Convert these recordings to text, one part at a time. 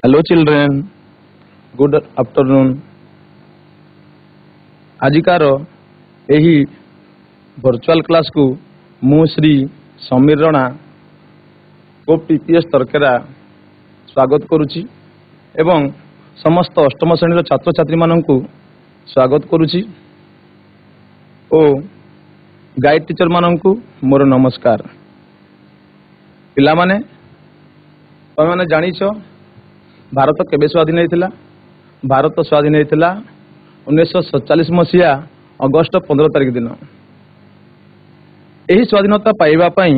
Hello children, good afternoon. आजिकार यही virtual class को मु श्री समीर रणा को पीपीएस तरकेरा स्वागत करुच्ची एवं समस्त अष्टम श्रेणी छात्र छात्री मानक स्वागत करुच्ची ओ गाइड टीचर मानक मोर नमस्कार। पिला माने तुम मैंने जानिछ भारत केबे स्वाधीन होता? भारत स्वाधीन होता 1947 मसीहा अगस्ट 15 तारिख दिन। यही स्वाधीनता पाइबा पई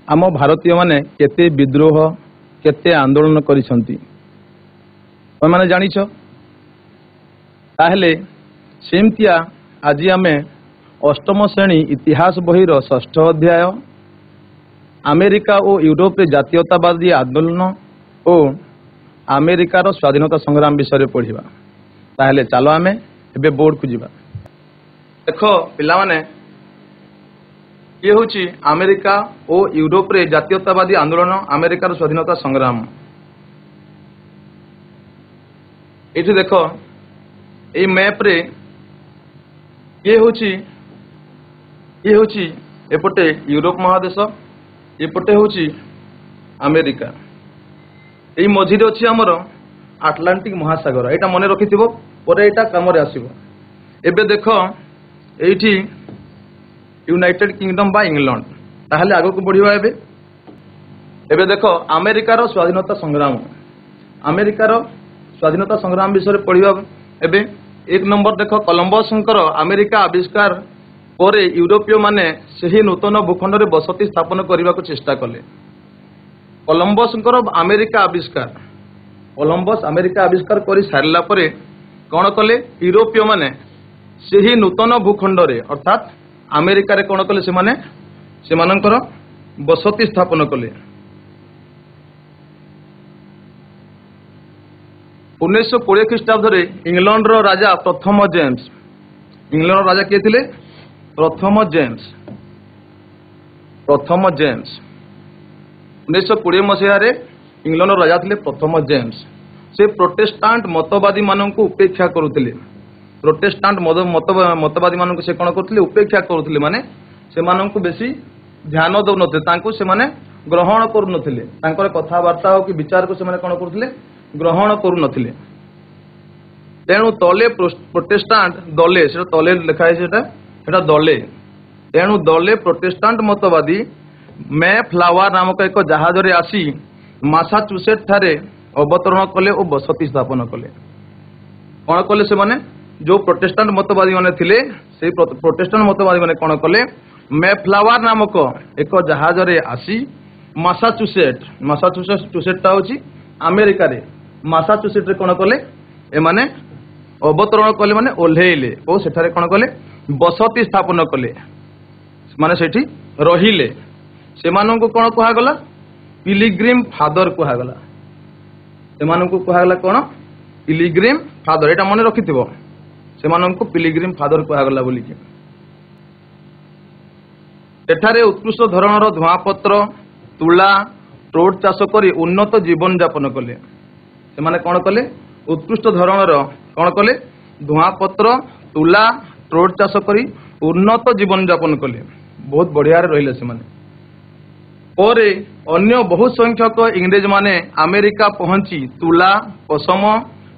आम भारतीय माने केते विद्रोह केते आंदोलन करिसंती तुम मैंने जानिछ। ताहेले सेमतिया आज आमे अष्टम श्रेणी इतिहास बहिर षष्ठ अध्याय अमेरिका और यूरोप जातीयतावादी आंदोलन और अमेरिकार स्वाधीनता संग्राम विषय पढ़ा। ताहले चलो आमे एबे बोर्ड को जीवा। देखो पिला माने ये होची अमेरिका और यूरोप रे जातीयतावादी आंदोलन अमेरिकार स्वाधीनता संग्राम। ये देखो ये मैप रे ये होची एपटे यूरोप महादेश एपटे होची अमेरिका यही मझिरे अच्छी आमर आटलांटिक महासागर। यहाँ मन रखि यहाँ कम आसो। एबे देख ये यूनाइटेड किंगडम बा इंग्लैंड। ताहले आग को बढ़िया एबे देख अमेरिकार स्वाधीनता संग्राम। अमेरिकार स्वाधीनता संग्राम विषय पढ़ा। एबे एक नंबर देख कोलंबस अमेरिका आविष्कार पर यूरोपीय माने सही नूतन भूखंड में बसती स्थापन करने को चेष्टा कले। कोलंबस अमेरिका आविष्कार कोलंबस अमेरिका आविष्कार कर सारा पर कौन कले यूरोपीय माने सही नूतन भूखंड रे अर्थात अमेरिका रे कौन कले से बसती स्थापन कले। 1920 ख्रीष्टाब्द इंग्लैंड रो राजा प्रथम जेम्स। इंग्लैंड राजा किए थे? प्रथम जेम्स। 1920 मसीह इंग्लैंड राजा थे प्रथम जेम्स। से प्रोटेस्टांट मतवादी मानक उपेक्षा करुले। प्रोटेस्टांट मतवादी मानक से कौन करते? उपेक्षा करुले। माने से मानक बेसी ध्यान दौ नथिले, से माने ग्रहण करू नथिले। तांकर कथावार्ता हो कि विचार को से माने कौन करथिले? ग्रहण करू नथिले। तेणु तले प्रोटेस्टांट दले से तले लिखा है सेटा दले। तेणु दले प्रोटेस्टांट मतवादी मे फ्लावर नामक एक जहाज रे आसी मासाचुसेट ठारे अवतरण कले और बसती स्थापन कले। कौन कले से माने जो प्रोटेस्टांट मतवादी माने थिले से प्रोटेस्टांट मतवादी माने कौन कले? मे फ्लावर नामक एक जहाज रे आसी मासाचुसेट होची अमेरिका रे। मासाचुसेट रे कौन कले? ए माने अवतरण कले माने ओल्हेइले और सेठारे कौन कले? बसती स्थापन कले। माने सेठी रहिले। सेमानंको कौन कहगला? पिलिग्रिम फादर कहगला। सेमानंको कहगला कौन? पिलिग्रिम फादर। एटा मन रखिथिबो। सेमानंको पिलिग्रिम फादर कहगला बोली कि एठारे उत्कृष्ट धरणर धुआपत्र तुला ट्रोट चाष करी उन्नत जीवन यापन कले। से माने कौन कले? उत्कृष्ट धरणर कौन कले? धुआपत्र तुला ट्रोट चाष करी उन्नत जीवन यापन कले। बहुत बढ़िया रहिले से माने। और अन्य बहुत संख्यक इंग्रेज माने अमेरिका पहुंची तुला पशम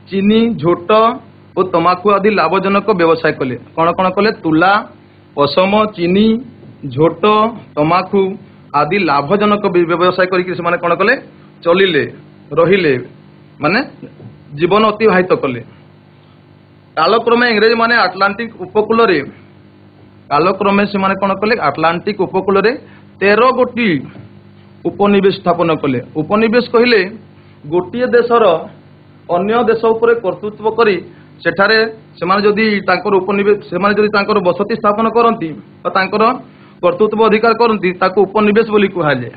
चीनी झोट और तमाकू आदि लाभजनक व्यवसाय कले। कौन कौन कले? तुला पशम चीनी झोट तमाकू आदि लाभजनक व्यवसाय करके से माने कौन कले? चलिले रहिले माने जीवन अतिबाहित कले। कालक्रमे इंग्रेज माने आटलांटिक उपकूल रे कालक्रमे से माने कौन कले? आटलांटिक उपकूल रे 13 गोटी उपनिवेश स्थापन कले। उपनिवेश कहले गोटे देशर अन्य देश उपर कर्तृत्व करी सेठारे सेमाने जदि तांकर उपनिवेश सेमाने जदि तांकर बसती स्थापन करती तांकर कर्तृत्व अधिकार करती ताको उपनिवेश बोली कहुए।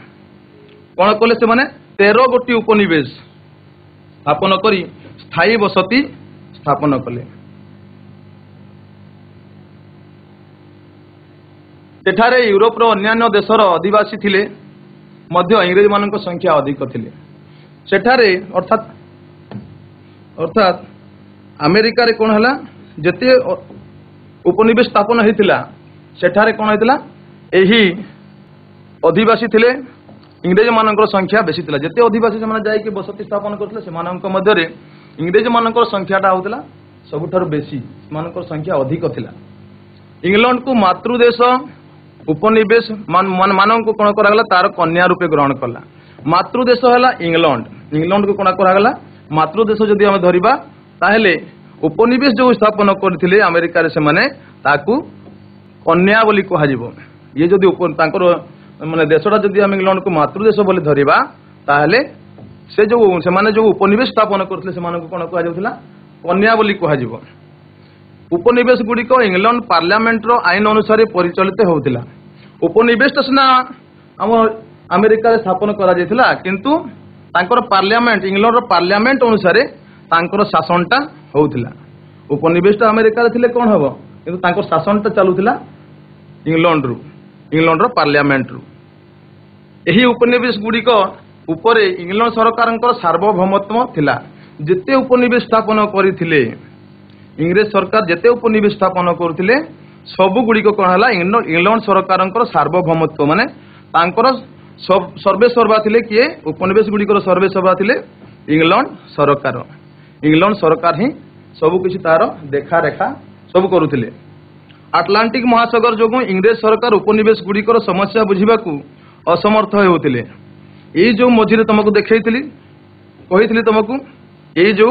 कौन कले? से माने 13 गोटी उपनिवेश स्थापन करी स्थायी बसती स्थापन कले। सेठारे यूरोप अन्यान्य देशर अधिवासी थिले मध्य इंग्रेज मानक संख्या अधिक थिले। सेठारे अर्थात अर्थात अमेरिका रे कौन है जिते उपनिवेश स्थापन होता सेठारे कौन होता यही अधिवासी थिले इंग्रेज मानकर संख्या बेसी थिला जिते अधिवासी से जाइए बसति स्थापन करते इंग्रेज मानकर संख्याटा होता सबुठारु बेसी मानकर संख्या अधिक थिला। इंग्लैंड को मातृदेश उपनिवेश मानक कौन करागला तार कन्या रूपे ग्रहण कला। मातृदेश है इंग्लैंड इंग्लैंड को कौन करागला मातृदेश जदि आम धरिबा ताहेले उपनिवेश जो स्थापन करथिले अमेरिका रे से माने ताकू कन्या बोली कहाजिबो। ये जदि माने देशटा जदि आम इंग्लैंड को मातृदेश बोली धरिबा ताहेले से जो से माने जो उपनिवेश स्थापन करथिले से मानक कौन कहाजिबो कन्या बोली कहाजिबो। उपनिवेश गुड़िक इंग्लैंड पार्लियामेंट रो आईन अनुसार परिचालित होउतिला। उपनिवेश सीना आम अमेरिका स्थापन करा जायतिला किंतु तांकर पार्लियामेंट इंग्लैंड रो पार्लियामेंट अनुसार तांकर शासनटा होउतिला। उपनिवेश अमेरिका रे थिले कोन हबो किंतु तांकर शासनटा चालुतिला इंग्लैंड रो पार्लियामेंट रू। एही उपनिवेश गुड़िक उपरे इंग्लैंड सरकारंकर सार्वभौमत्व थिला। जेते उपनिवेश स्थापन करिथिले इंग्रेज सरकार जेते उपनिवेश स्थापन करथिले सबु गुड़िक कौन है इंग्लैंड सरकार सार्वभौमत्व माने तांकर सर्वे सर्वा थिले किए उपनिवेश गुड़िकर सर्वे सर्वा थिले इंग्लैंड सरकार ही सबु किछि तार देखा रेखा सब करुथिले। आटलांटिक महासागर जोगु इंग्रेज सरकार उपनिवेश गुड़िकर समस्या बुझिबाकू असमर्थ होउथिले। एई जो मझिरे तुमको देखैथिली कहिथिली तुमको एई जो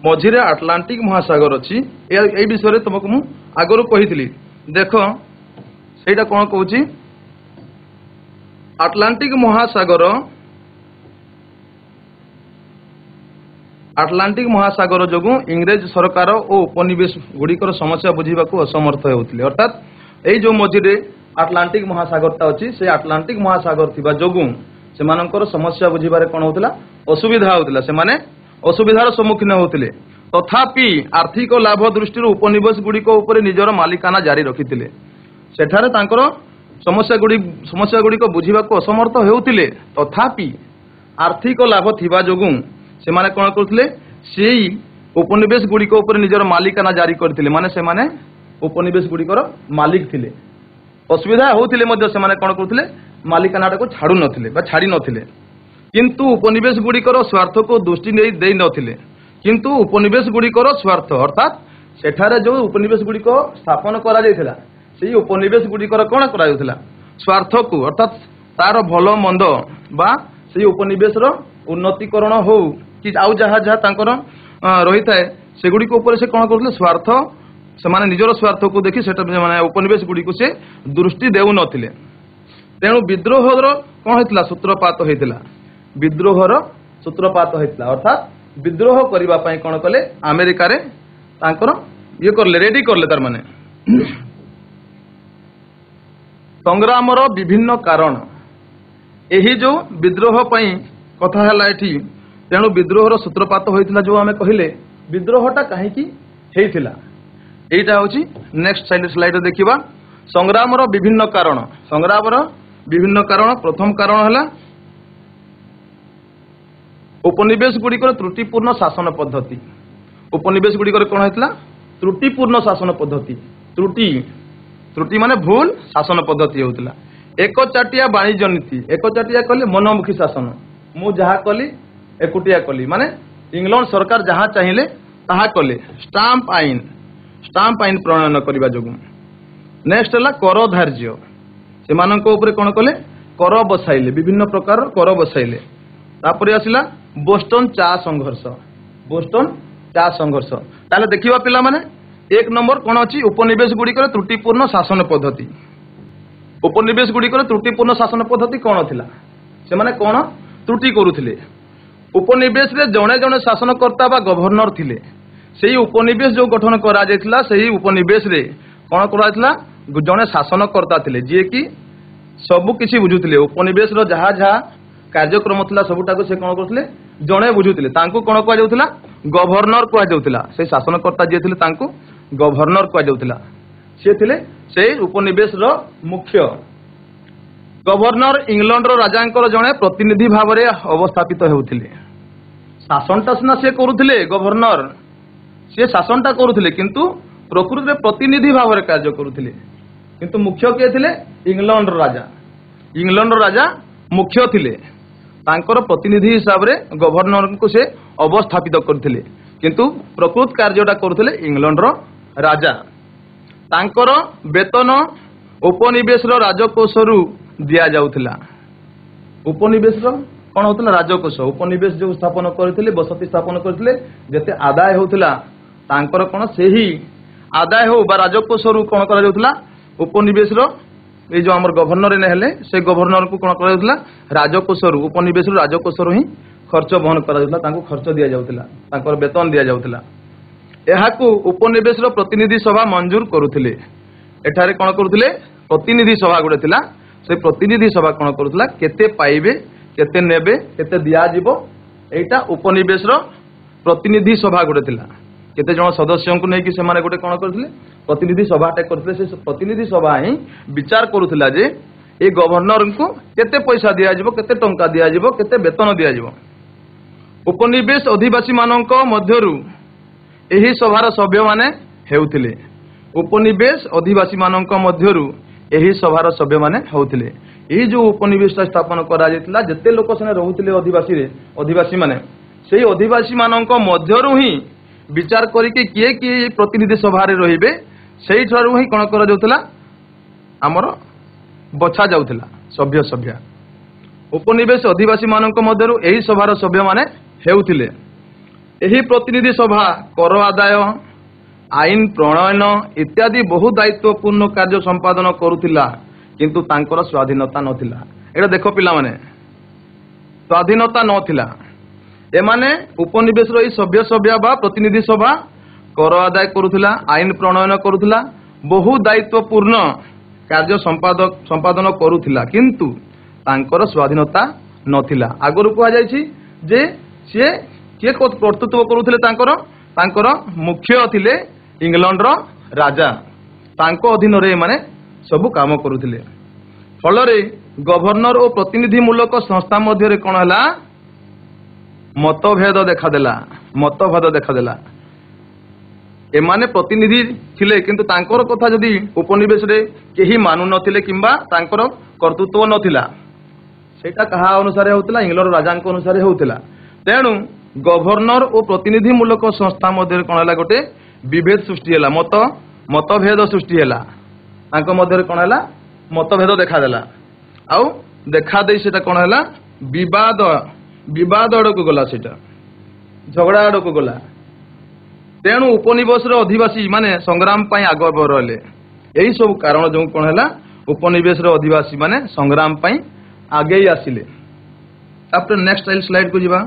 मझिरे आटलांटिक महासागर अच्छी ए विषय तुमको मु आगरू कही देख सेटा कौन कहूँ आटलांटिक महासागर जोगु इंग्रेज सरकार और उपनिवेश गुड़िकर समस्या बुझा असमर्थ होते अर्थात यही जो मझिरे आटलांटिक महासागरटा अच्छी से आटलांटिक महासागर थिबा जोगु सेमानकर समस्या बुझिबारे कौन होता असुविधा होता से असुविधार सम्मुखीन होते तथापि आर्थिक लाभ दृष्टि उपनिवेश गुड़िक निजर मालिकाना जारी रखिथिले। सेठारे तांकर समस्या गुड़िक बुझा असमर्थ होते तथापि आर्थिक लाभ थिबा जोगु से माने कौन करथिले सेई उपनिवेश गुड़िक निजर मालिकाना जारी करथिले माने से माने उपनिवेश गुड़िकर मालिक थिले। असुविधा होउथिले मध्ये से माने कौन करथिले मालिकानाटा को छाड़ू नथिले बा छाड़ी नथिले किंतु उपनिवेश गुड़िकर स्वार्थ को दृष्टि नहीं दे नथिले किंतु उपनिवेश गुड़िकर स्वार्थ अर्थात सेठारे जो उपनिवेश गुड़िक स्थापन करा जायथिला सेही उपनिवेश गुड़िकर कोन करा जायथिला स्वार्थ को अर्थात तार भलो मंद बा सेही उपनिवेश रो उन्नतिकरण हो कि आउ जहा जहा तांकर रही थाए सेगुड़िक ऊपर से कोन करथिले स्वार्थ से माने निजर स्वार्थ को देखि सेटा माने उपनिवेश गुड़िक से दृष्टि देउ नथिले। तेणु विद्रोहर कोन हेतला सूत्रपात हेतला विद्रोहर सूत्रपात होता अर्थात विद्रोह करबा पई कोन कले अमेरिका रे तांकर ये करले रेडी करले तार माने संग्रामर विभिन्न कारण एही जो विद्रोह पई कथा हला एठी तेणु विद्रोहर सूत्रपात होइतिला जो आमे कहिले विद्रोहटा काहे की हेइतिला एटा होची नेक्स्ट स्लाइड देखिबा संग्रामर विभिन्न कारण प्रथम कारण हला उपनिवेश गुड़िकर त्रुटिपूर्ण शासन पद्धति। उपनिवेश गुड़िकर कौन होता त्रुटिपूर्ण शासन पद्धति त्रुटि माने भूल शासन पद्धति होता। एकचाटिया वाणिज्य नीति एकचाटिया कले मनमुखी शासन मु जहा कली एकुटिया कली माने इंग्लैंड सरकार जहाँ चाहिए ताहा कले स्टाम्प आईन प्रणयन करने जोगु। नेक्स्ट है कर धार्य से मानक ऊपर कौन कले कर बसाइले विभिन्न प्रकार कर बसाइले। तापर आसिला बोस्टन चा संघर्ष ताले देखिबा पिला माने एक नंबर कौन अच्छी उपनिवेश गुड़िकर त्रुटिपूर्ण शासन पद्धति। उपनिवेश गुड़िकर त्रुटिपूर्ण शासन पद्धति कौन थिला से माने कौन त्रुटि करुथिले उपनिवेश रे जणे जणे शासनकर्ता बा गवर्नर थिले सेही उपनिवेश जो गठन करा जायतिला सेही उपनिवेश रे कौन करा जायतिला जणे शासनकर्ता थिले जे कि सबु किछि बुझुथिले उपनिवेश रो जहा जहा कार्यक्रम थिला सबुटा को से कौन करथिले जणे बुझुथिले तांको कौन कहा जाउथिला गवर्नर कहा जाउथिला से शासनकर्ता जे थिले तांको गवर्नर कहा जाउथिला से थिले से उपनिवेश रो मुख्य गवर्नर इंग्लैंड रो राजांकर जणे प्रतिनिधि भाव रे अवस्थापित हेउथिले शासनटा सीना सी करुले गवर्नर सी शासनटा करुले किंतु प्रकृति में प्रतिनिधि भाव में कार्य करुले किंतु मुख्य किए थे इंग्लैंड राजा मुख्य थिले तांकर प्रतिनिधि हिसाब से गवर्नर को से अवस्थापित करथिले किंतु प्रकृत कार्यटा करुले इंग्लैंड राजा तांकर वेतन उपनिवेश राजकोष रु दिया जाउथिला उपनिवेश कौन होता राजकोष उपनिवेश जो स्थापन करते बसती स्थापन करते जिते आदाय होता तांकर कौन से ही आदाय हो बा राजकोष रु कौन करा उपनिवेश ये जो आम गवर्नर ने से गवर्नर को कौन करा राजकोष रु उपनिवेश राजकोष रु ही खर्च बहन करा खर्च दि जाता वेतन दि जाता यह उपनिवेश प्रतिनिधि सभा मंजूर करुले एठारे कौन करुले प्रतिनिधि सभा गुड़े थिला से प्रतिनिधि सभा कौन करुला केते पाइबे केते नेबे केते दियाजिबो एटा उपनिवेश प्रतिनिधि सभा गुड़े थिला केते जन सदस्यों को नहीं कि से माने गुटे कौन करथिले प्रतिनिधि सभाटे करथिले से प्रतिनिधि सभा ही विचार करुथिला जे ए गवर्नर को केते पैसा दियाजिबो केते टंका दियाजिबो केते वेतन दियाजिबो उपनिवेश अधिवासी मानक मध्यरु एही सभार सभ्य माने हेउथिले उपनिवेश अधिवासी मानक मध्यरु एही सभार सभ्य माने होउथिले एही जो उपनिवेश स्थापन करा जेतला जते लोक सने रहउथिले अधिवासी माने सेही अधिवासी मानक मध्यरु ही विचार करिके किए किए प्रतिनिधि सभा रे रहिबे सेही ठारु ही कोन करा जाउथला हमर बछा जाउथला सभ्य उपनिवेश अधिवासी मानक मध्यरु एही सभार सभ्य माने हेउथिले एही प्रतिनिधि सभा कर आदाय आईन प्रणयन इत्यादि बहु दायित्वपूर्ण कार्य संपादन करुथिला किंतु तांकर स्वाधीनता नथिला एटा देखो पिला माने स्वाधीनता नथिला एमाने उपनिवेश रो सभ्य बा प्रतिनिधि सभा कर आदाय करुथिला आईन प्रणयन करुथिला बहु दायित्वपूर्ण कार्य संपादन करुथिला किंतु तांकर स्वाधीनता नथिला आगरु कुआ जायछि जे से के कर्तृत्व करुथिले तांकर मुख्य थिले इंग्लैंड राजा तांको अधीन रे माने सब काम करुथिले फल रे गवर्नर और प्रतिनिधि मूलक संस्था मध्य कौन है मतभेद देखा एमाने प्रतिनिधि थिले किंतु तांकर कथा जदि उपनिवेश रे केही मानु नथिले किंबा तांकर कर्तृत्व नथिला सेटा कहा अनुसार होतला इंग्लैंड राजा अनुसार होतला तेणु गवर्नर और प्रतिनिधि मूलक संस्था मध्य कौन है गोटे विभेद सृष्टि है मतभेद सृष्टि है मध्य कौन है मतभेद देखादेला आउ देखा दे सेटा कौन है विवाद आड़ को गला सेटा झगड़ा आड़ को गला तेणु उपनिवेश अधिवासी माने संग्राम पाई आग रहिले यही सब कारण जो कौन है उपनिवेश अधिवासी माने संग्राम पाई आगे आसिले तापर नेक्स्ट स्लाइड को जीवा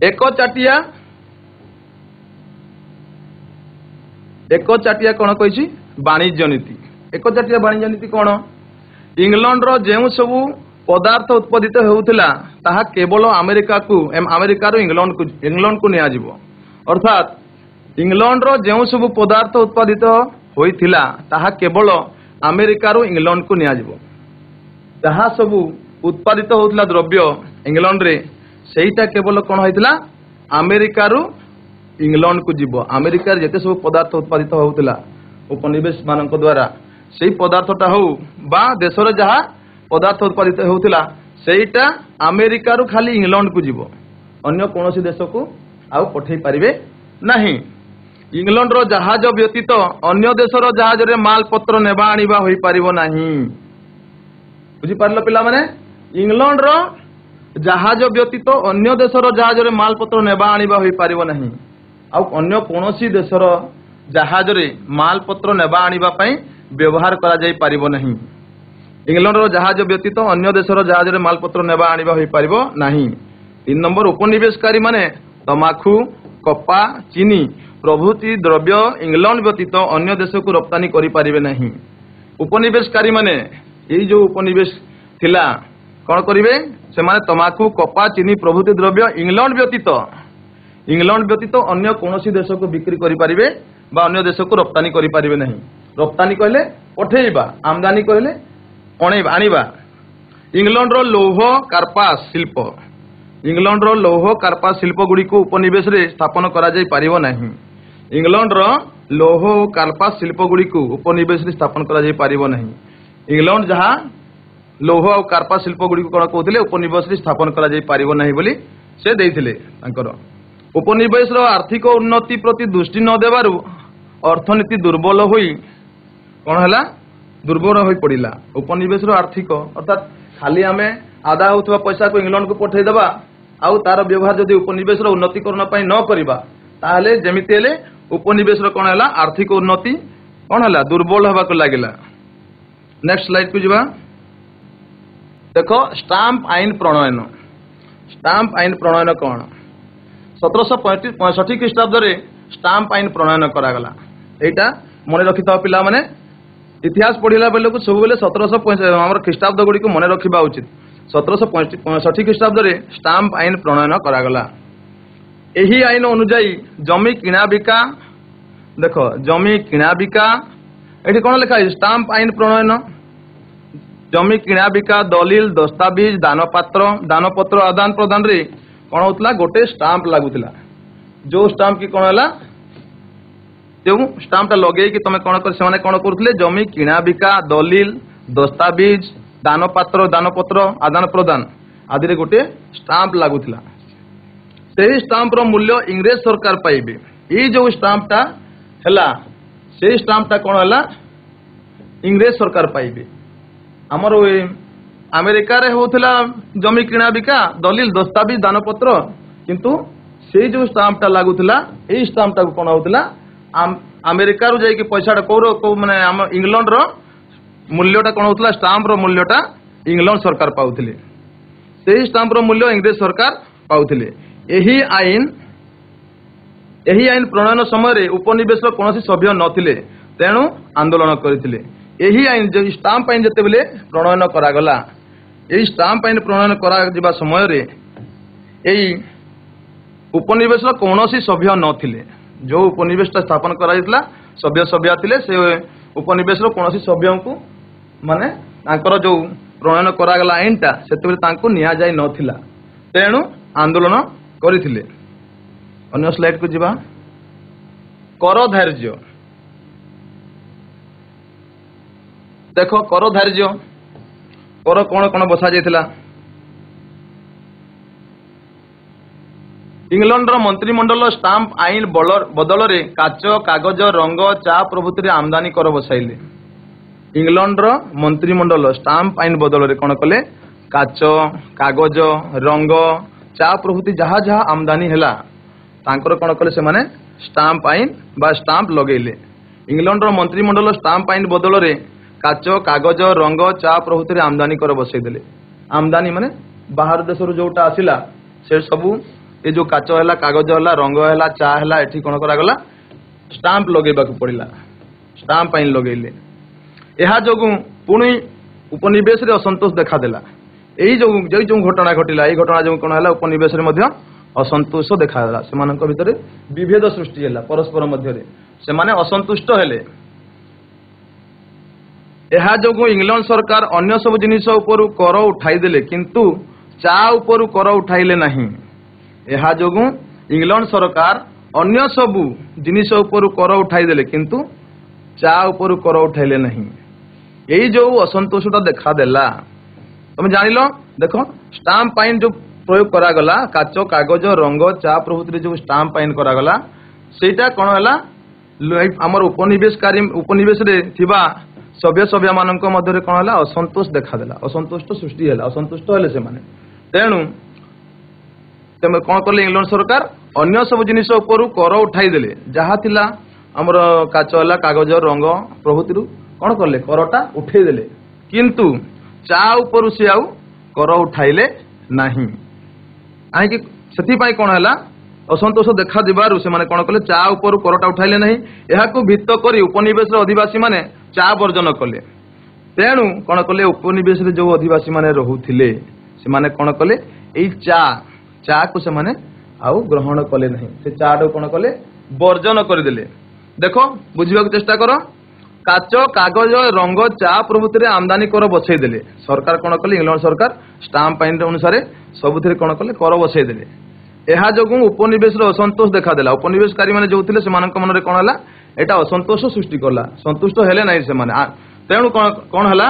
एक चाटिया कौन कही वाणिज्य नीति एक चाटिया वाणिज्य नीति कौन इंग्लैंड रो जो सब पदार्थ उत्पादित होउथिला ताहा केवल अमेरिका रो इंग्लैंड को निया जिवो अर्थात इंग्लैंड रो जो सब पदार्थ उत्पादित होइथिला ताहा केवल अमेरिका रो इंग्लैंड को निया जिवो जहाँ सब उत्पादित होउथिला द्रव्य इंग्लैंड रे सेटा केवल कौन होइथिला अमेरिका रो इंग्लैंड को जीव अमेरिका जिते सब पदार्थ उत्पादित होउथिला उपनिवेश मानक द्वारा से पदार्थटा हो बा देशर जहाँ पदार्थ उत्पादित होउथिला सेटा अमेरिका रो खाली इंग्लैंड को जीव अन्य कौन देश को आउ पठै पारिबे नहीं इंग्लैंड रो जहाज व्यतीत अन्य देशर जहाज रे माल पत्र नेबा आनिबा होई पारिबो नहीं बुझी पारलो पिला माने इंग्लैंड रो जहाज व्यतीत अन्य देशर जहाज रे माल पत्र नेबा आनिबा होई पारिबो नहीं आउ अन्य कोनोसी देशर जहाज रे माल पत्र नेबा आनिबा पई व्यवहार करा जाई पारिबो नहीं इंग्लैंड रो जहाज व्यतीत अन्य देशर जहाज रे माल पत्र नेबा आनिबा होई पारिबो नहीं 3 नंबर उपनिवेशकारी माने तमाखु कपा चीनी प्रभृति द्रव्य इंग्लैंड व्यतीत अन्य देश को रप्तानी करि पारिबे नहीं उपनिवेशकारी माने यही जो उपनिवेश थिला कौन करिवे से माने तमाकू कपा चीनी प्रभृति द्रव्य इंग्लैंड व्यतीत अन्य कोनोसी देश को बिक्री करि पारिबे बा अन्य देश को रप्तानी करि पारिबे नहीं रप्तानी कहले पठेइबा आमदानी कहले आनिबा इंग्लैंड रो लौह कार्पास शिल्प इंग्लैंड रो लौह कार्पा शिल्प गुड़ी को उपनिवेश रे स्थापन करा जाई परिबो नहीं। इंग्लैंड रो लौह और कार्पा शिल्प गुड़ी को उपनिवेश रे स्थापन करा जाई परिबो नहीं। इंग्लैंड जहाँ लौह और कार्पा शिल्प गुड़ी को कौन कहते उपनिवेश रे स्थापन करा जाई परिबो नहीं बोली से देइथिले। तांकर उपनिवेश रो आर्थिक उन्नति प्रति दृष्टि न देबारु अर्थनीति दुर्बल होई कौन हैला दुर्बल होई पड़िला। उपनिवेश रो आर्थिक अर्थात खाली आमे आदा होतबा पैसा को इंग्लैंड को पठै देबा आउ तार व्यवहार जदि उपनिवेश रो उन्नतिकरण पई न करिबा ताहले जेमिति हेले उपनिवेश रो कौन हैला आर्थिक उन्नति कौन हैला दुर्बल होबा को लागिला। नेक्स्ट स्लाइड को जिबा। देखो स्टाम्प आईन प्रणयन। स्टाम्प आईन प्रणयन कौन 1765 ख्रीष्टाब्द रे स्टाम्प आईन प्रणयन करागला। एटा मने रखिता पिला माने इतिहास पढ़िला बेले को सब बेले 1765 हमर ख्रीष्टाब्द गुडी को मने रखिबा उचित। 1765 ख्रीष्टाब्द रे स्टाम्प आईन प्रणयन करागला। एही आईन अनुसार जमी किणा बिका देखो जमी किणा बिका एठी कोन लिखा है स्टाम्प आईन प्रणयन जमी किणा बिका दलिल दस्तावेज दानपत्र आदान प्रदान रे कौन होता गोटे स्टाम्प लगुला। जो स्टाम्प की कौन है जो स्टाम्पटा लगे कि तुम कौन कर कौन करुले जमी किणा बिका दलिल दस्तावेज दानपत्र आदान प्रदान आदि रे गोटे स्टाम्प लगुला। से स्टाम्प रो मूल्य इंग्रेज सरकार पाइबे। ये जो स्टाम्पटा है से स्टाम्पटा कौन है इंग्रेज सरकार पाइबे। आमर अमेरिका रे होतला जमी किणा बिका दलिल दस्तावेज दानपत्र किंतु से जो स्टाम्पटा लागुला ए स्टाम्पटा को कौन होतला अमेरिका रू जाई कि पैसाटा को माने हम इंग्लैंड रो मूल्यटा कौन होतला स्टाम्प रो मूल्यटा इंग्लैंड सरकार पाउथिले। से स्टाम्प रो मूल्य इंग्रेज सरकार पाउथिले। एही आईन प्रणयन समय उपनिवेश कौन सभ्य नथिले तेणु आंदोलन करथिले। एही आईन जो स्टाम्प आईन जते बेले प्रणयन करागला यही स्टाम्प आईन प्रणयन करा समय रे यही उपनिवेश कौन सभ्य नथिले। जो उपनिवेश स्थापन करा सभ्य थिले से उपनिवेश कौन सभ्य को माने तांकर जो प्रणयन करागला आईनटा सेते तांको निया जाय नथिला तेणु आंदोलन करथिले। अन्य स्लाइड को जिबा। कर धार्य देखो कर धार्य कर कौन कौन बसा जाइथिला। इंग्लैंड रो मंत्रिमंडल स्टाम्प आईन बदल रे काच कागज रंग चा प्रभृति आमदानी कर बसाइले। इंग्लैंड रो मंत्रिमंडल स्टाम्प आईन बदल रे कौन कले काच कागज रंग चा प्रभृति जहाँ जहाँ आमदानी हैला तांकर कौन कले से माने स्टाम्प आईन बा स्टाम्प लगेले। इंग्लैंड रो मंत्रिमंडल स्टाम्प आईन बदल रे काच कागज रंग चा प्रभृति आमदानी कर बसई देले। आमदानी माने बाहर देश जोटा आसिला से सबू ये जो काच है कागज है रंग है चा है एठी कौन करागला स्टाम्प लगेबा को पड़िला। स्टाम्प आईन लगेले। यह जो पुणी उपनिवेश रे असंतोष देखा देला। यही जो घटना घटिला ये घटना जो कौन है उपनिवेश रे मध्य असंतोष देखा देला। सेमानक भितरे विभेद सृष्टि हैला परस्पर मध्य रे सेमाने असंतुष्ट हेले। यह जो इंग्लैंड सरकार अन्य सब जिनिस उपरु कर उठाई देले किंतु चा उपरु कर उठाइले नहीं। यह जो इंग्लैंड सरकार अन्य सब जिनिस उपरु कर उठाई देले किंतु चा उपरु कर उठाइले नहीं। यही जो असंतोषटा देखा देला तुम जानिल। देखो स्टाम्प आईन जो प्रयोग करागला काच कागज रंग चा प्रभृति जो स्टाम्प आईन करागला सेटा कौन है आमर उपनिवेश रे थिबा सभ्य मानक मध्य कौन है असंतोष देखा देला। असंतुष्ट सृष्टि है असंतुष्ट हेले से माने तेणु कौन कले इंग्लैंड सरकार अन्य सब जिनिस उपरु कर उठाई देले जहाँ थिला आमर काच है कागज रंग प्रभृति कौन कले करटा उठे देले किंतु चा उपरु से आउ कर उठाइले नहीं। आईकि सेथिपाई कौन है असंतोष देखा दिबारु से माने कौन कले चा उपरु करटा उठाइले नहीं। एहाकु भित्त करी उपनिवेश अधिवासी माने चा वर्जन कले तेणु कौन कले उपनिवेश जो अधिवासी माने रहुथिले से माने कौन कले एई चा को से माने आउ ग्रहण कले नहीं। से चा कौन कले वर्जन करदेले। देखो बुझिबा चेष्टा करो କାଚ କାଗଜ ରଙ୍ଗ ଚା ପ୍ରଭୃତିରେ ଆମଦାନୀ କର ବସେଇ ଦେଲେ। ସରକାର କଣ କଲେ, ଇଂଲଣ୍ଡ ସରକାର ଷ୍ଟାମ୍ପ ଆଇନ ଅନୁସାରେ ସବୁଥିରେ କଣ କଲେ, କର ବସେଇ ଦେଲେ। ଏହା ଯୋଗୁଁ ଉପନିବେଶର ଅସନ୍ତୋଷ ଦେଖାଦେଲା। ଉପନିବେଶକାରୀ ମାନେ ଯୋଉ ଥିଲେ ସେମାନଙ୍କ ମନରେ କଣ ହେଲା, ଏଟା ଅସନ୍ତୋଷ ସୃଷ୍ଟି କଲା, ସନ୍ତୁଷ୍ଟ ହେଲେ ନାହିଁ ସେମାନେ। ତେଣୁ କଣ ହେଲା,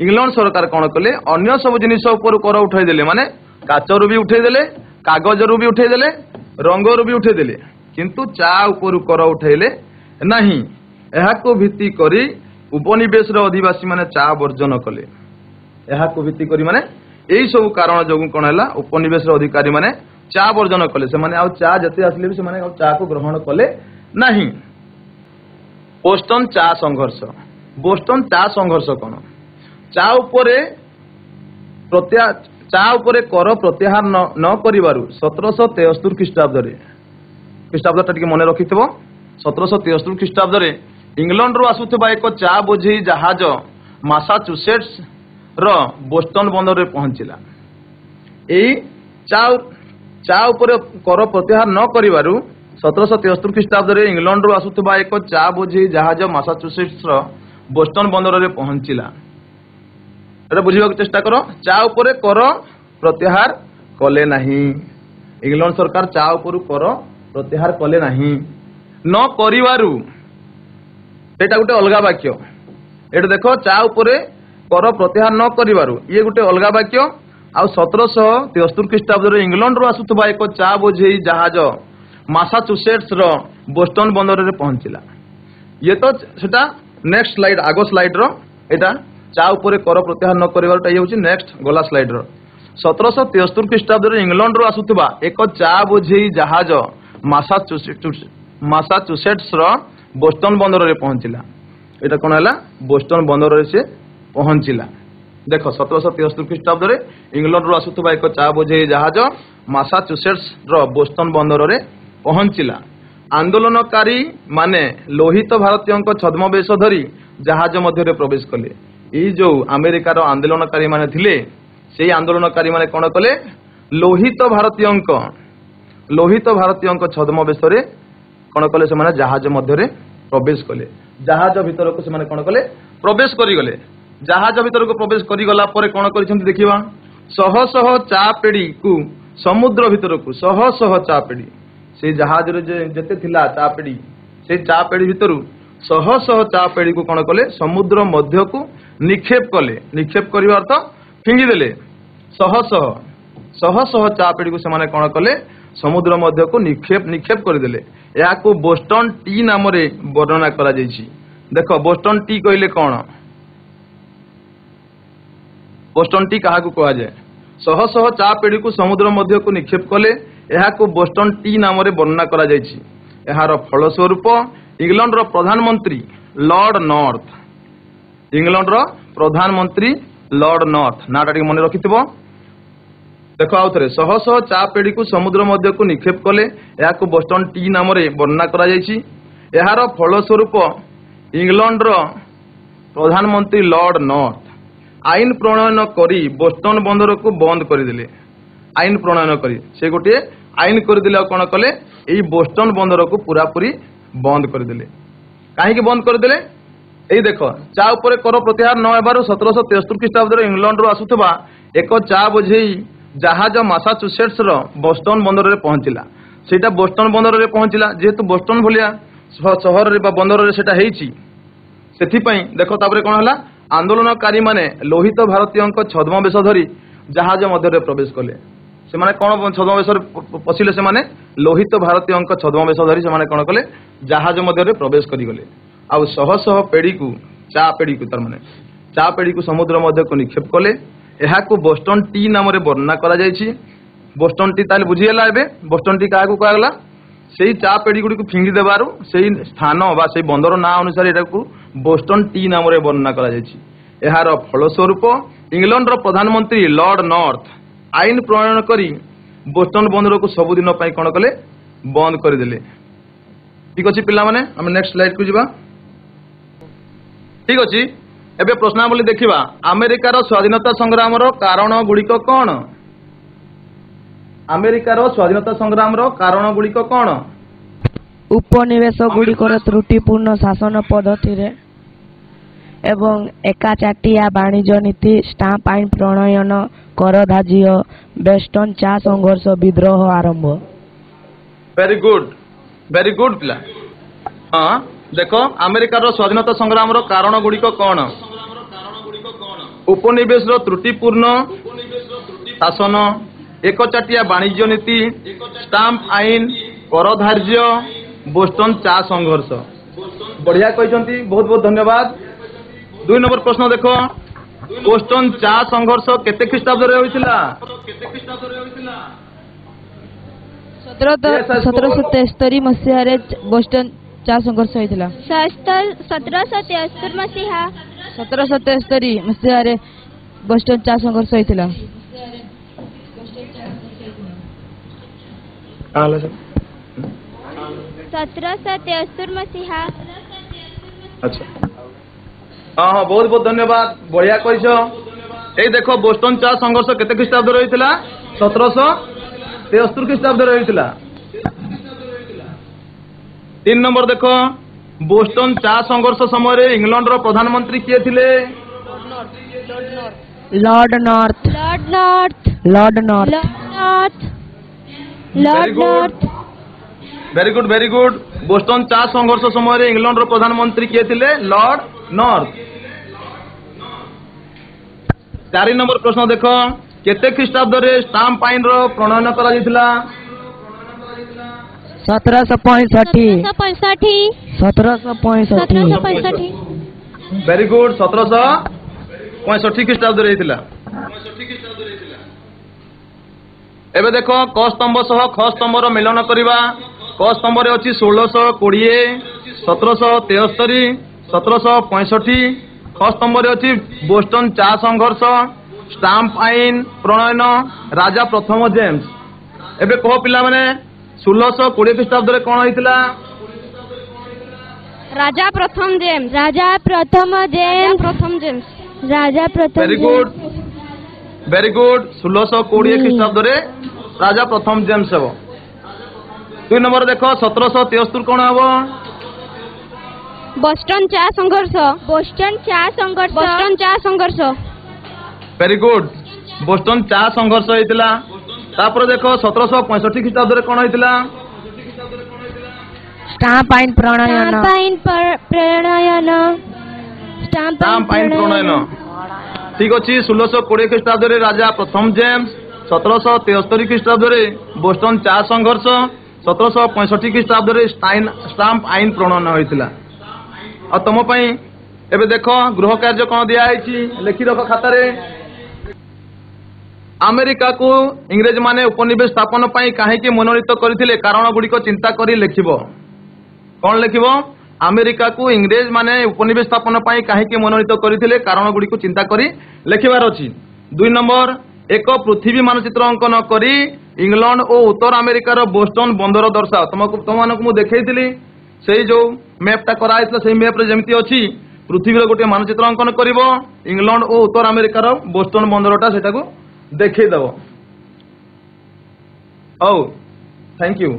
ଇଂଲଣ୍ଡ ସରକାର କଣ କଲେ, ଅନ୍ୟ ସବୁ ଜିନିଷ ଉପରୁ କର ଉଠାଇ ଦେଲେ। ମାନେ କାଚରୁ ବି ଉଠେଇ ଦେଲେ, କାଗଜରୁ ବି ଉଠେଇ ଦେଲେ, ରଙ୍ଗରୁ ବି ଉଠେଇ ଦେଲେ, କିନ୍ତୁ ଚା ଉପରୁ କର ଉଠେଇଲେ ନାହିଁ। ଏହାକୁ ଭିତ୍ତି କରି ଉପନିବେଶର ଅଧିବାସୀ ମାନେ ଚା ବର୍ଜନ କଲେ। ଏହାକୁ ଭିତ୍ତି କରି ମାନେ ଏଇ ସବୁ କାରଣ ଯୋଗୁଁ କଣ ହେଲା, ଉପନିବେଶର ଅଧିକାରୀ ମାନେ ଚା ବର୍ଜନ କଲେ। ସେମାନେ ଆଉ ଚା ଯେତେ ଆସିଲେ ବି ସେମାନେ ଆଉ ଚା କୁ ଗ୍ରହଣ କଲେ ନାହିଁ। ବୋଷ୍ଟନ ଚା ସଂଘର୍ଷ। ବୋଷ୍ଟନ ଚା ସଂଘର୍ଷ କଣ? ଚା ଉପରେ କର ପ୍ରତ୍ୟାହାର ନ କରିବାରୁ 1773 ଖ୍ରୀଷ୍ଟାବ୍ଦରେ, ଖ୍ରୀଷ୍ଟାବ୍ଦଟା ଟିକେ ମନେ ରଖିଥିବ, 1773 ଖ୍ରୀଷ୍ଟାବ୍ଦରେ ଇଂଲଣ୍ଡରୁ ଆସୁଥିବା ଏକ ଚା ବୋଝେଇ ଜାହାଜ ମାସାଚୁସେଟ୍ସ ର ବୋଷ୍ଟନ ବନ୍ଦରରେ ପହଞ୍ଚିଲା। ଏଇ ଚା ଉପରେ କର ପ୍ରତ୍ୟାହାର ନ କରିବାରୁ 1773 ଖ୍ରୀଷ୍ଟାବ୍ଦରେ ଇଂଲଣ୍ଡରୁ ଆସୁଥିବା ଏକ ଚା ବୋଝେଇ ଜାହାଜ ମାସାଚୁସେଟ୍ସ ର ବୋଷ୍ଟନ ବନ୍ଦରରେ ପହଞ୍ଚିଲା। ଏଟା ବୁଝିବାକୁ ଚେଷ୍ଟା କର। ଚା ଉପରେ କର ପ୍ରତ୍ୟାହାର କଲେ ନାହିଁ। ଇଂଲଣ୍ଡ ସରକାର ଚା ଉପରୁ କର ପ୍ରତ୍ୟାହାର କଲେ ନାହିଁ। ନ କରିବାରୁ, ଏଟା ଗୋଟେ ଅଲଗା ବାକ୍ୟ। ଏଠି ଦେଖ, ଚା ଉପରେ କର ପ୍ରତ୍ୟାହାର ନ କରିବାରୁ, ଇଏ ଗୋଟେ ଅଲଗା ବାକ୍ୟ। ଆଉ 1773 ଖ୍ରୀଷ୍ଟାବ୍ଦରେ ଇଂଲଣ୍ଡରୁ ଆସୁଥିବା ଏକ ଚା ବୋଝେଇ ଜାହାଜ ମାସାଚୁସେଟ୍ସ ର ବୋଷ୍ଟନ ବନ୍ଦରରେ ପହଞ୍ଚିଲା। ଇଏ ତ ସେଟା ନେକ୍ସଟ ସ୍ଲାଇଡ, ଆଗ ସ୍ଲାଇଡ ର ଏଟା ଚା ଉପରେ କର ପ୍ରତ୍ୟାହାର ନ କରିବାରୁଟା ଇଏ ହଉଛି ନେକ୍ସଟ ଗଲା ସ୍ଲାଇଡ ର। 1773 ଖ୍ରୀଷ୍ଟାବ୍ଦରେ ଇଂଲଣ୍ଡରୁ ଆସୁଥିବା ଏକ ଚା ବୋଝେଇ ଜାହାଜ ମାସାଚୁସେଟ୍ସ ର ବୋଷ୍ଟନ ବନ୍ଦରରେ ପହଞ୍ଚିଲା। ଏଟା କଣ ହେଲା, ବୋଷ୍ଟନ ବନ୍ଦରରେ ସେ ପହଞ୍ଚିଲା। ଦେଖ, 1773 ଖ୍ରୀଷ୍ଟାବ୍ଦରେ ଇଂଲଣ୍ଡରୁ ଆସୁଥିବା ଏକ ଚା ବୋଝେଇ ଜାହାଜ ମାସାଚୁସେଟ୍ସ ର ବୋଷ୍ଟନ ବନ୍ଦରରେ ପହଞ୍ଚିଲା। ଆନ୍ଦୋଳନକାରୀ ମାନେ ଲୋହିତ ଭାରତୀୟଙ୍କ ଛଦ୍ମବେଶ ଧରି ଜାହାଜ ମଧ୍ୟରେ ପ୍ରବେଶ କଲେ। ଏଇ ଯୋଉ ଆମେରିକାର ଆନ୍ଦୋଳନକାରୀ ମାନେ ଥିଲେ, ସେଇ ଆନ୍ଦୋଳନକାରୀ ମାନେ କଣ କଲେ, ଲୋହିତ ଭାରତୀୟଙ୍କ ଛଦ୍ମବେଶରେ କଣ କଲେ, ସେମାନେ ଜାହାଜ ମଧ୍ୟରେ ପ୍ରବେଶ କଲେ। ଜାହାଜ ଭିତରକୁ ସେମାନେ କଣ କଲେ, ପ୍ରବେଶ କରିଗଲେ। ଜାହାଜ ଭିତରକୁ ପ୍ରବେଶ କରିଗଲା ପରେ କଣ କରିଛନ୍ତି ଦେଖିବା। ଶହ ଶହ ଚା ପେଡିକୁ ସମୁଦ୍ର ଭିତରକୁ, ଶହ ଶହ ଚା ପେଡି, ସେଇ ଜାହାଜରେ ଯେତେ ଥିଲା ଚା ପେଡି, ସେଇ ଚା ପେଡି ଭିତରୁ ଶହ ଶହ ଚା ପେଡିକୁ କଣ କଲେ, ସମୁଦ୍ର ମଧ୍ୟକୁ ନିକ୍ଷେପ କଲେ। ନିକ୍ଷେପ କରିବା ଅର୍ଥ ଫିଙ୍ଗିଦେଲେ। ଶହ ଶହ ଚା ପେଡିକୁ ସେମାନେ କଣ କଲେ, ସମୁଦ୍ର ମଧ୍ୟକୁ ନିକ୍ଷେପ କରିଦେଲେ। ଏହାକୁ ବୋଷ୍ଟନ ଟି ନାମରେ ବର୍ଣ୍ଣନା କରାଯାଇଛି। ଦେଖ, ବୋଷ୍ଟନ ଟି କହିଲେ କଣ? ବୋଷ୍ଟନ ଟି କାହାକୁ କୁହାଯାଏ? ଶହ ଶହ ଚା ପେଡିକୁ ସମୁଦ୍ର ମଧ୍ୟକୁ ନିକ୍ଷେପ କଲେ। ଏହାକୁ ବୋଷ୍ଟନ ଟି ନାମରେ ବର୍ଣ୍ଣନା କରାଯାଇଛି। ଏହାର ଫଳସ୍ୱରୂପ ଇଂଲଣ୍ଡର ପ୍ରଧାନମନ୍ତ୍ରୀ ଲର୍ଡ ନର୍ଥ, ଇଂଲଣ୍ଡର ପ୍ରଧାନମନ୍ତ୍ରୀ ଲର୍ଡ ନର୍ଥ, ନାଁଟା ଟିକେ ମନେ ରଖିଥିବ। ଦେଖ ଆଉଥରେ, ଶହ ଶହ ଚା ପେଡିକୁ ସମୁଦ୍ର ମଧ୍ୟକୁ ନିକ୍ଷେପ କଲେ। ଏହାକୁ ବୋଷ୍ଟନ ଟି ନାମରେ ବର୍ଣ୍ଣନା କରାଯାଇଛି। ଏହାର ଫଳସ୍ୱରୂପ ଇଂଲଣ୍ଡର ପ୍ରଧାନମନ୍ତ୍ରୀ ଲର୍ଡ ନର୍ଥ ଆଇନ ପ୍ରଣୟନ କରି ବୋଷ୍ଟନ ବନ୍ଦରକୁ ବନ୍ଦ କରିଦେଲେ। ଆଇନ ପ୍ରଣୟନ କରି ସେ ଗୋଟିଏ ଆଇନ କରିଦେଲେ। ଆଉ କଣ କଲେ, ଏଇ ବୋଷ୍ଟନ ବନ୍ଦରକୁ ପୁରାପୁରି ବନ୍ଦ କରିଦେଲେ। କାହିଁକି ବନ୍ଦ କରିଦେଲେ? ଏଇ ଦେଖ, ଚା ଉପରେ କର ପ୍ରତ୍ୟାହାର ନ ହେବାରୁ 1773 ଖ୍ରୀଷ୍ଟାବ୍ଦରେ ଇଂଲଣ୍ଡରୁ ଆସୁଥିବା ଏକ ଚା ବୋଝେଇ ଜାହାଜ ମାସାଚୁସେଟ୍ସ ର ବୋଷ୍ଟନ ବନ୍ଦରରେ ପହଞ୍ଚିଲା। ସେଇଟା ବୋଷ୍ଟନ ବନ୍ଦରରେ ପହଞ୍ଚିଲା। ଯେହେତୁ ବୋଷ୍ଟନ ଭଳିଆ ସହରରେ ବା ବନ୍ଦରରେ ସେଟା ହେଇଛି, ସେଥିପାଇଁ ଦେଖ ତାପରେ କଣ ହେଲା, ଆନ୍ଦୋଳନକାରୀ ମାନେ ଲୋହିତ ଭାରତୀୟଙ୍କ ଛଦ୍ମବେଶ ଧରି ଜାହାଜ ମଧ୍ୟରେ ପ୍ରବେଶ କଲେ। ସେମାନେ କଣ ଛଦ୍ମବେଶରେ ପଶିଲେ? ସେମାନେ ଲୋହିତ ଭାରତୀୟଙ୍କ ଛଦ୍ମବେଶ ଧରି ସେମାନେ କଣ କଲେ, ଜାହାଜ ମଧ୍ୟରେ ପ୍ରବେଶ କରିଗଲେ। ଆଉ ଶହ ଶହ ପେଡିକୁ, ଚା ପେଡିକୁ ସମୁଦ୍ର ମଧ୍ୟକୁ ନିକ୍ଷେପ କଲେ। ଏହାକୁ ବୋଷ୍ଟନ ଟି ନାମରେ ବର୍ଣ୍ଣନା କରାଯାଇଛି। ବୋଷ୍ଟନ ଟି ତାହେଲେ ବୁଝିଗଲା। ଏବେ ବୋଷ୍ଟନ ଟି କାହାକୁ କୁହାଗଲା? ସେଇ ଚା ପେଡି ଗୁଡିକୁ ଫିଙ୍ଗି ଦେବାରୁ ସେଇ ସ୍ଥାନ ବା ସେଇ ବନ୍ଦର ନାଁ ଅନୁସାରେ ଏଟାକୁ ବୋଷ୍ଟନ ଟି ନାମରେ ବର୍ଣ୍ଣନା କରାଯାଇଛି। ଏହାର ଫଳସ୍ୱରୂପ ଇଂଲଣ୍ଡର ପ୍ରଧାନମନ୍ତ୍ରୀ ଲର୍ଡ ନର୍ଥ ଆଇନ ପ୍ରଣୟନ କରି ବୋଷ୍ଟନ ବନ୍ଦରକୁ ସବୁଦିନ ପାଇଁ କଣ କଲେ, ବନ୍ଦ କରିଦେଲେ। ଠିକ ଅଛି ପିଲାମାନେ, ଆମେ ନେକ୍ସଟ ସ୍ଲାଇଡ କୁ ଯିବା। ଠିକ ଅଛି, ଏବେ ପ୍ରଶ୍ନାବଳୀ ଦେଖିବା। ଆମେରିକାର ସ୍ୱାଧୀନତା ସଂଗ୍ରାମର କାରଣ ଗୁଡିକ କଣ? ଆମେରିକାର ସ୍ୱାଧୀନତା ସଂଗ୍ରାମର କାରଣ ଗୁଡିକ କଣ? ଉପନିବେଶ ଗୁଡିକର ତ୍ରୁଟିପୂର୍ଣ୍ଣ ଶାସନ ପଦ୍ଧତିରେ ଏବଂ ଏକାଚାଟିଆ ବାଣିଜ୍ୟ ନୀତି, ଷ୍ଟାମ୍ପ ଆଇନ ପ୍ରଣୟନ, କର ଧାର୍ଯ୍ୟ, ବେଷ୍ଟନ ଚା ସଂଘର୍ଷ, ବିଦ୍ରୋହ ଆରମ୍ଭ। ଭେରି ଗୁଡ ପିଲା। ହଁ ଦେଖ ଆମେରିକାର ସ୍ୱାଧୀନତା ସଂଗ୍ରାମର କାରଣ ଗୁଡିକ କଣ? ଉପନିବେଶର ତ୍ରୁଟିପୂର୍ଣ୍ଣ ଶାସନ, ଏକଚାଟିଆ ବାଣିଜ୍ୟ ନୀତି, ଷ୍ଟାମ୍ପ ଆଇନ, କର ଧାର୍ଯ୍ୟ, ବୋଷ୍ଟନ ଚା ସଂଘର୍ଷ। ବଢିଆ କହିଛନ୍ତି, ବହୁତ ବହୁତ ଧନ୍ୟବାଦ। 2 ନମ୍ବର ପ୍ରଶ୍ନ ଦେଖ, ବୋଷ୍ଟନ ଚା ସଂଘର୍ଷ କେତେ ଖ୍ରୀଷ୍ଟାବ୍ଦରେ ହୋଇଥିଲା? 1773 ମସିହାରେ ବୋଷ୍ଟନ ଚା ସଂଘର୍ଷ ହୋଇଥିଲା। 1773 ମସିହା 1773 ମସିହାରେ ବୋଷ୍ଟନ ଚା ସଂଘର୍ଷ ହୋଇଥିଲା। ମସିହା। ଆଚ୍ଛା, ହଁ ବହୁତ ବହୁତ ଧନ୍ୟବାଦ, ବଢିଆ କହିଛ। ଏଇ ଦେଖ ବୋଷ୍ଟନ ଚା ସଂଘର୍ଷ କେତେ ଖ୍ରୀଷ୍ଟାବ୍ଦରେ ହୋଇଥିଲା? 1773 ଖ୍ରୀଷ୍ଟାବ୍ଦରେ ହୋଇଥିଲା। 3 ନମ୍ବର ଦେଖ, ବୋଷ୍ଟନ ଚା ସଂଘର୍ଷ ସମୟରେ ଇଂଲଣ୍ଡର ପ୍ରଧାନମନ୍ତ୍ରୀ କିଏ ଥିଲେ? Lord north. Very good. Boston ଚା ସଂଘର୍ଷ ସମୟରେ ଇଂଲଣ୍ଡର ପ୍ରଧାନମନ୍ତ୍ରୀ କିଏ ଥିଲେ? Lord north. 4 ନମ୍ବର ପ୍ରଶ୍ନ ଦେଖ, କେତେ ଖ୍ରୀଷ୍ଟାବ୍ଦରେ ଷ୍ଟାମ୍ପ ଆଇନର ପ୍ରଣୟନ କରାଯାଇଥିଲା? 1765। ଭେରି ଗୁଡ, 1765 ଖ୍ରୀଷ୍ଟାବ୍ଦରେ ହେଇଥିଲା। ଏବେ ଦେଖ କ ସ୍ତମ୍ଭ ସହ ଖ ସ୍ତମ୍ଭର ମିଳନ କରିବା। କ ସ୍ତମ୍ଭରେ ଅଛି 1620, 1773, 1765। ଖ ସ୍ତମ୍ଭରେ ଅଛି ବୋଷ୍ଟନ ଚା ସଂଘର୍ଷ, ଷ୍ଟାମ୍ପ ଆଇନ ପ୍ରଣୟନ, ରାଜା ପ୍ରଥମ ଜେମ୍ସ। ଏବେ କହ ପିଲାମାନେ, 1620 ଖ୍ରୀଷ୍ଟାବ୍ଦରେ କଣ ହେଇଥିଲା? ରାଜା ପ୍ରଥମ ଜେମ୍ସ। Very good. 1620 ଖ୍ରୀଷ୍ଟାବ୍ଦରେ ରାଜା ପ୍ରଥମ ଜେମ୍ସ ହେବ। 2 ନମ୍ବର ଦେଖ, 1773 କଣ ହବ? ବୋଷ୍ଟନ ଚା ସଂଘର୍ଷ। Very good. ବୋଷ୍ଟନ ଚା ସଂଘର୍ଷ ହେଇଥିଲା। ତାପରେ ଦେଖ 1765 ଖ୍ରୀଷ୍ଟାବ୍ଦରେ କଣ ହେଇଥିଲା? ଷ୍ଟାମ୍ପ ଆଇନ ପ୍ରଣୟନ। ଠିକ ଅଛି। 1620 ଖ୍ରୀଷ୍ଟାବ୍ଦରେ ରାଜା ପ୍ରଥମ ଜେମ୍ସ, 1773 ଖ୍ରୀଷ୍ଟାବ୍ଦରେ ବୋଷ୍ଟନ ଚା ସଂଘର୍ଷ, 1765 ଖ୍ରୀଷ୍ଟାବ୍ଦରେ ଷ୍ଟାମ୍ପ ଆଇନ ପ୍ରଣୟନ ହୋଇଥିଲା। ଆଉ ତମ ପାଇଁ ଏବେ ଦେଖ ଗୃହ କାର୍ଯ୍ୟ କଣ ଦିଆହେଇଛି, ଲେଖି ରଖ ଖାତାରେ। ଆମେରିକାକୁ ଇଂରେଜ ମାନେ ଉପନିବେଶ ସ୍ଥାପନ ପାଇଁ କାହିଁକି ମନୋନୀତ କରିଥିଲେ? କାରଣ ଗୁଡିକ ଚିନ୍ତା କରି ଲେଖିବ। କଣ ଲେଖିବ? ଆମେରିକାକୁ ଇଂରେଜ ମାନେ ଉପନିବେଶ ସ୍ଥାପନ ପାଇଁ କାହିଁକି ମନୋନୀତ କରିଥିଲେ? କାରଣ ଗୁଡିକୁ ଚିନ୍ତା କରି ଲେଖିବାର ଅଛି। 2 ନମ୍ବର, ଏକ ପୃଥିବୀ ମାନଚିତ୍ର ଅଙ୍କନ କରି ଇଂଲଣ୍ଡ ଓ ଉତ୍ତର ଆମେରିକାର ବୋଷ୍ଟନ ବନ୍ଦର ଦର୍ଶାଅ। ତମମାନଙ୍କୁ ମୁଁ ଦେଖେଇଥିଲି ସେଇ ଯୋଉ ମ୍ୟାପଟା କରାଯାଇଥିଲା, ସେଇ ମ୍ୟାପରେ ଯେମିତି ଅଛି ପୃଥିବୀର ଗୋଟିଏ ମାନଚିତ୍ର ଅଙ୍କନ କରିବ, ଇଂଲଣ୍ଡ ଓ ଉତ୍ତର ଆମେରିକାର ବୋଷ୍ଟନ ବନ୍ଦରଟା ସେଟାକୁ ଦେଖେଇଦବ। ହଉ, ଥ୍ୟାଙ୍କ ୟୁ।